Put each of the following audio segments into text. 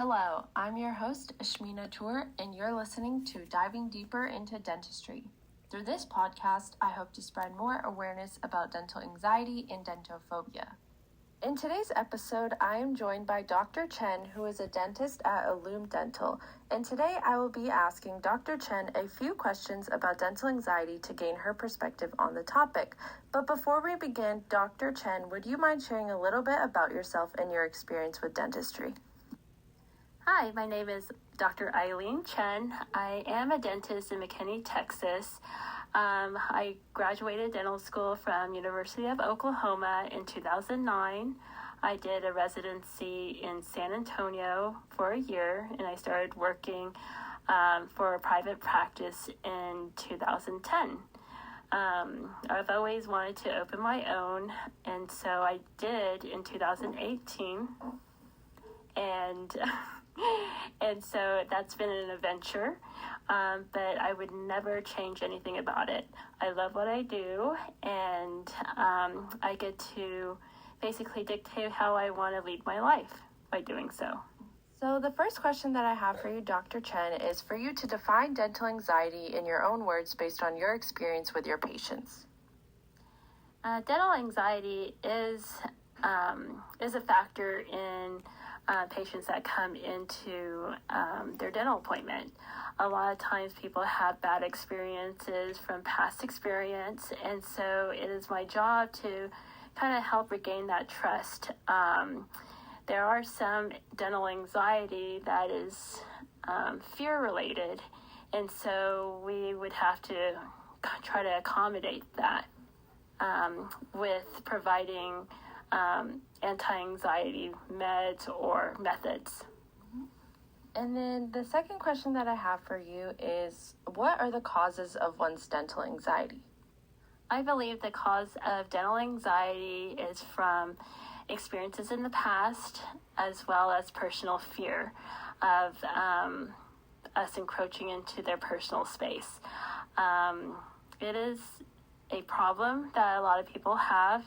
Hello, I'm your host, Ashmina Tour, and you're listening to Diving Deeper into Dentistry. Through this podcast, I hope to spread more awareness about dental anxiety and dentophobia. In today's episode, I am joined by Dr. Chen, who is a dentist at Illume Dental, and today I will be asking Dr. Chen a few questions about dental anxiety to gain her perspective on the topic. But before we begin, Dr. Chen, would you mind sharing a little bit about yourself and your experience with dentistry? Hi, my name is Dr. Eileen Chen. I am a dentist in McKinney, Texas. I graduated dental school from University of Oklahoma in 2009. I did a residency in San Antonio for a year, and I started working for a private practice in 2010. I've always wanted to open my own, and so I did in 2018. And so that's been an adventure, but I would never change anything about it. I love what I do, and I get to basically dictate how I want to lead my life by doing so. So the first question that I have for you, Dr. Chen, is for you to define dental anxiety in your own words based on your experience with your patients. Dental anxiety is a factor in patients that come into their dental appointment. A lot of times people have bad experiences from past experience, and so it is my job to kind of help regain that trust. There are some dental anxiety that is fear-related, and so we would have to try to accommodate that with providing anti-anxiety meds or methods. And then the second question that I have for you is, what are the causes of one's dental anxiety? I believe the cause of dental anxiety is from experiences in the past, as well as personal fear of us encroaching into their personal space. It is a problem that a lot of people have,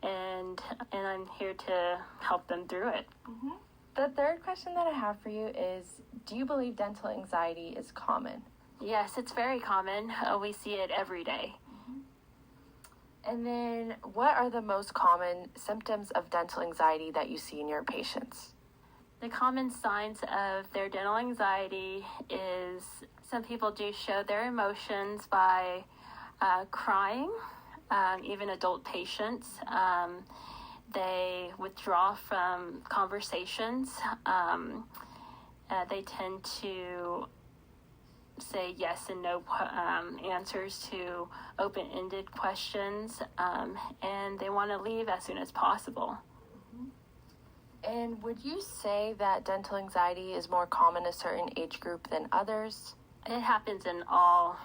and I'm here to help them through it. Mm-hmm. The third question that I have for you is, do you believe dental anxiety is common? Yes, it's very common. We see it every day. Mm-hmm. And then what are the most common symptoms of dental anxiety that you see in your patients? The common signs of their dental anxiety is some people do show their emotions by crying. Even adult patients, they withdraw from conversations. They tend to say yes and no answers to open-ended questions, and they want to leave as soon as possible. Mm-hmm. And would you say that dental anxiety is more common in a certain age group than others? It happens in all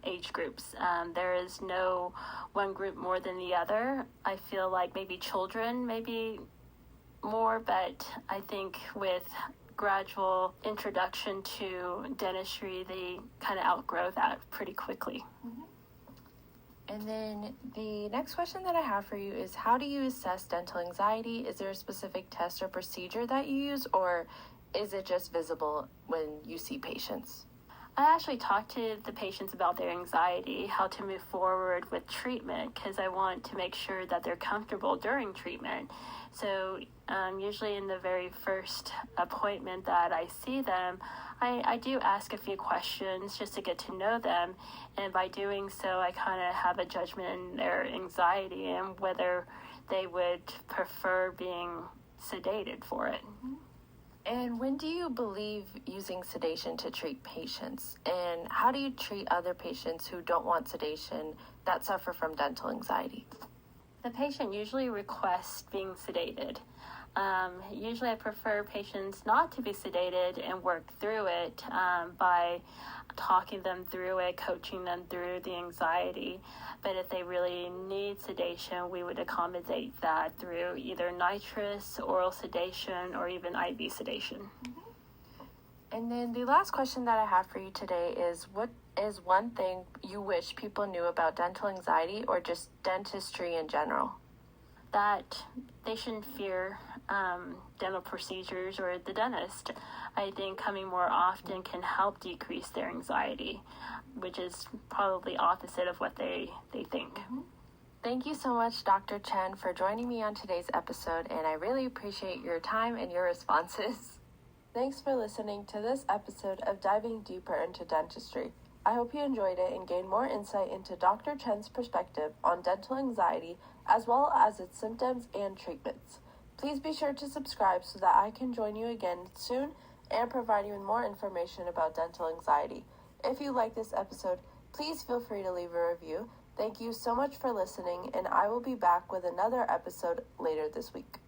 age groups. There is no one group more than the other. I feel like maybe children maybe more, but I think with gradual introduction to dentistry, they kind of outgrow that pretty quickly. Mm-hmm. And then the next question that I have for you is, how do you assess dental anxiety? Is there a specific test or procedure that you use, or is it just visible when you see patients? I actually talk to the patients about their anxiety, how to move forward with treatment, because I want to make sure that they're comfortable during treatment. So usually in the very first appointment that I see them, I do ask a few questions just to get to know them. And by doing so, I kind of have a judgment in their anxiety and whether they would prefer being sedated for it. Mm-hmm. And when do you believe using sedation to treat patients? And how do you treat other patients who don't want sedation that suffer from dental anxiety? The patient usually requests being sedated. Usually I prefer patients not to be sedated and work through it by talking them through it, coaching them through the anxiety. But if they really need sedation, we would accommodate that through either nitrous, oral sedation, or even IV sedation. Mm-hmm. And then the last question that I have for you today is, what is one thing you wish people knew about dental anxiety or just dentistry in general? That they shouldn't fear dental procedures or the dentist. I think coming more often can help decrease their anxiety, which is probably opposite of what they think. Thank you so much, Dr. Chen, for joining me on today's episode, and I really appreciate your time and your responses. Thanks for listening to this episode of Diving Deeper into Dentistry. I hope you enjoyed it and gained more insight into Dr. Chen's perspective on dental anxiety, as well as its symptoms and treatments. Please be sure to subscribe so that I can join you again soon and provide you with more information about dental anxiety. If you like this episode, please feel free to leave a review. Thank you so much for listening, and I will be back with another episode later this week.